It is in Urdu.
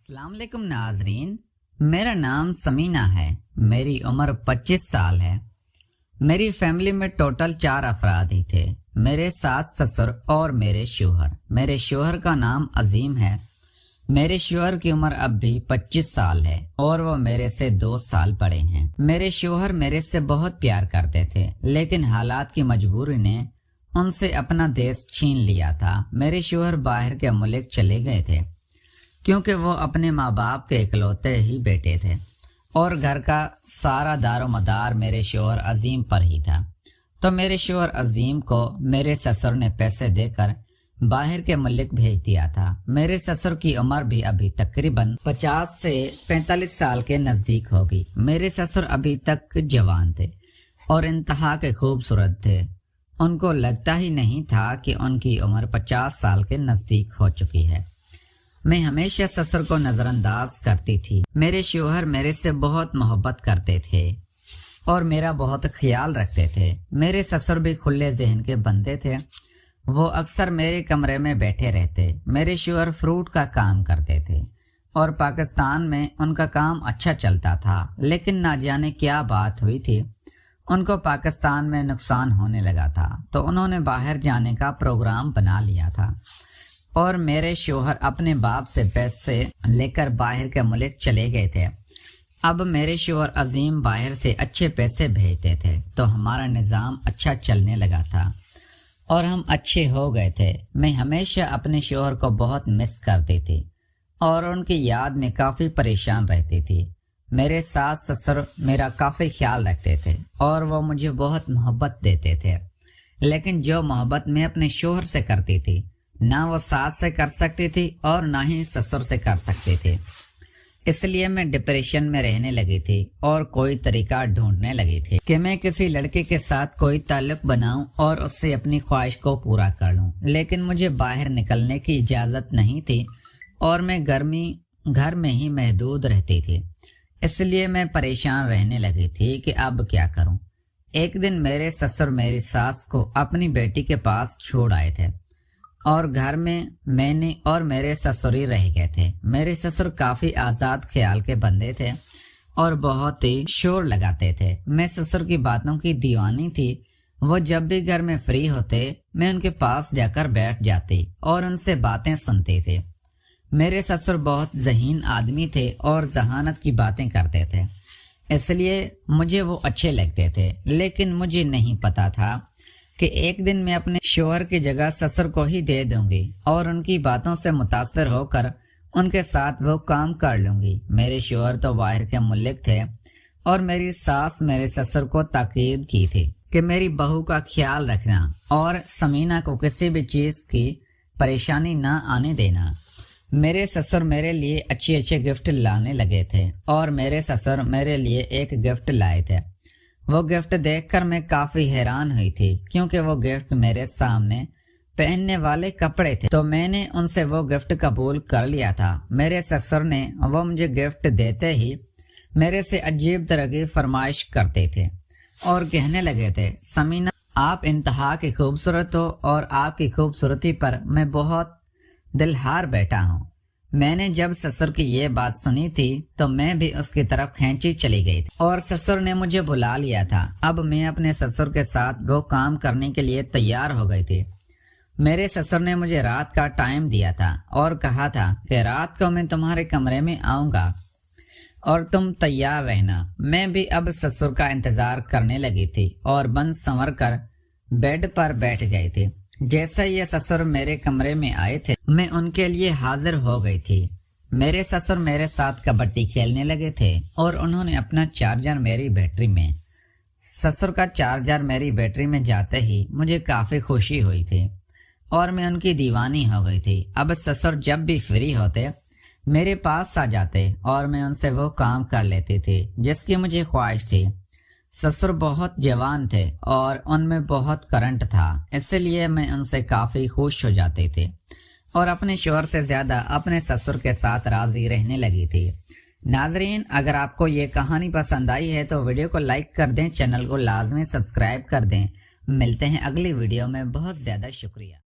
السلام علیکم ناظرین، میرا نام سمینہ ہے۔ میری عمر 25 سال ہے۔ میری فیملی میں ٹوٹل 4 افراد ہی تھے، میرے ساس سسر اور میرے شوہر۔ میرے شوہر کا نام عظیم ہے۔ میرے شوہر کی عمر اب بھی 25 سال ہے اور وہ میرے سے 2 سال بڑے ہیں۔ میرے شوہر میرے سے بہت پیار کرتے تھے، لیکن حالات کی مجبوری نے ان سے اپنا دیس چھین لیا تھا۔ میرے شوہر باہر کے ملک چلے گئے تھے کیونکہ وہ اپنے ماں باپ کے اکلوتے ہی بیٹے تھے اور گھر کا سارا دار و مدار میرے شوہر عظیم پر ہی تھا۔ تو میرے شوہر عظیم کو میرے سسر نے پیسے دے کر باہر کے ملک بھیج دیا تھا۔ میرے سسر کی عمر بھی ابھی تقریباً 50 سے 45 سال کے نزدیک ہوگی۔ میرے سسر ابھی تک جوان تھے اور انتہا کے خوبصورت تھے۔ ان کو لگتا ہی نہیں تھا کہ ان کی عمر 50 سال کے نزدیک ہو چکی ہے۔ میں ہمیشہ سسر کو نظر انداز کرتی تھی۔ میرے شوہر میرے سے بہت محبت کرتے تھے اور میرا بہت خیال رکھتے تھے۔ میرے سسر بھی کھلے ذہن کے بندے تھے۔ وہ اکثر میرے کمرے میں بیٹھے رہتے۔ میرے شوہر فروٹ کا کام کرتے تھے اور پاکستان میں ان کا کام اچھا چلتا تھا، لیکن نہ جانے کیا بات ہوئی تھی، ان کو پاکستان میں نقصان ہونے لگا تھا، تو انہوں نے باہر جانے کا پروگرام بنا لیا تھا اور میرے شوہر اپنے باپ سے پیسے لے کر باہر کے ملک چلے گئے تھے۔ اب میرے شوہر عظیم باہر سے اچھے پیسے بھیجتے تھے تو ہمارا نظام اچھا چلنے لگا تھا اور ہم اچھے ہو گئے تھے۔ میں ہمیشہ اپنے شوہر کو بہت مس کرتی تھی اور ان کی یاد میں کافی پریشان رہتی تھی۔ میرے ساس سسر میرا کافی خیال رکھتے تھے اور وہ مجھے بہت محبت دیتے تھے، لیکن جو محبت میں اپنے شوہر سے کرتی تھی نہ وہ ساس سے کر سکتی تھی اور نہ ہی سسر سے کر سکتی تھی۔ اس لیے میں ڈپریشن میں رہنے لگی تھی اور کوئی طریقہ ڈھونڈنے لگی تھی کہ میں کسی لڑکے کے ساتھ کوئی تعلق بناؤں اور اس سے اپنی خواہش کو پورا کر لوں، لیکن مجھے باہر نکلنے کی اجازت نہیں تھی اور میں گھر میں ہی محدود رہتی تھی۔ اس لیے میں پریشان رہنے لگی تھی کہ اب کیا کروں۔ ایک دن میرے سسر میری ساس کو اپنی بیٹی کے پاس چھوڑ آئے تھے اور گھر میں نے اور میرے سسر ہی رہ گئے تھے۔ میرے سسر کافی آزاد خیال کے بندے تھے اور بہت ہی شور لگاتے تھے۔ میں سسر کی باتوں کی دیوانی تھی۔ وہ جب بھی گھر میں فری ہوتے میں ان کے پاس جا کر بیٹھ جاتی اور ان سے باتیں سنتی تھی۔ میرے سسر بہت ذہین آدمی تھے اور ذہانت کی باتیں کرتے تھے، اس لیے مجھے وہ اچھے لگتے تھے، لیکن مجھے نہیں پتا تھا کہ ایک دن میں اپنے شوہر کی جگہ سسر کو ہی دے دوں گی اور ان کی باتوں سے متاثر ہو کر ان کے ساتھ وہ کام کر لوں گی۔ میرے شوہر تو باہر کے ملک تھے اور میری ساس میرے سسر کو تاکید کی تھی کہ میری بہو کا خیال رکھنا اور سمینہ کو کسی بھی چیز کی پریشانی نہ آنے دینا۔ میرے سسر میرے لیے اچھے گفٹ لانے لگے تھے اور میرے سسر میرے لیے ایک گفٹ لائے تھے۔ وہ گفٹ دیکھ کر میں کافی حیران ہوئی تھی کیونکہ وہ گفٹ میرے سامنے پہننے والے کپڑے تھے، تو میں نے ان سے وہ گفٹ قبول کر لیا تھا۔ میرے سسر نے وہ مجھے گفٹ دیتے ہی میرے سے عجیب طرح کی فرمائش کرتے تھے اور کہنے لگے تھے، سمینہ آپ انتہا کی خوبصورت ہو اور آپ کی خوبصورتی پر میں بہت دل ہار بیٹھا ہوں۔ میں نے جب سسر کی یہ بات سنی تھی تو میں بھی اس کی طرف کھینچی چلی گئی تھی اور سسر نے مجھے بلا لیا تھا۔ اب میں اپنے سسر کے ساتھ وہ کام کرنے کے لیے تیار ہو گئی تھی۔ میرے سسر نے مجھے رات کا ٹائم دیا تھا اور کہا تھا کہ رات کو میں تمہارے کمرے میں آؤں گا اور تم تیار رہنا۔ میں بھی اب سسر کا انتظار کرنے لگی تھی اور بن سنور کر بیڈ پر بیٹھ گئی تھی۔ جیسا یہ سسر میرے کمرے میں آئے تھے میں ان کے لیے حاضر ہو گئی تھی۔ میرے سسر میرے ساتھ کبڈی کھیلنے لگے تھے اور انہوں نے اپنا چارجر میری بیٹری میں سسر کا چارجر میری بیٹری میں جاتے ہی مجھے کافی خوشی ہوئی تھی اور میں ان کی دیوانی ہو گئی تھی۔ اب سسر جب بھی فری ہوتے میرے پاس آ جاتے اور میں ان سے وہ کام کر لیتی تھی جس کی مجھے خواہش تھی۔ سسر بہت جوان تھے اور ان میں بہت کرنٹ تھا، اس لیے میں ان سے کافی خوش ہو جاتی تھی اور اپنے شوہر سے زیادہ اپنے سسر کے ساتھ راضی رہنے لگی تھی۔ ناظرین، اگر آپ کو یہ کہانی پسند آئی ہے تو ویڈیو کو لائک کر دیں، چینل کو لازمی سبسکرائب کر دیں۔ ملتے ہیں اگلی ویڈیو میں، بہت زیادہ شکریہ۔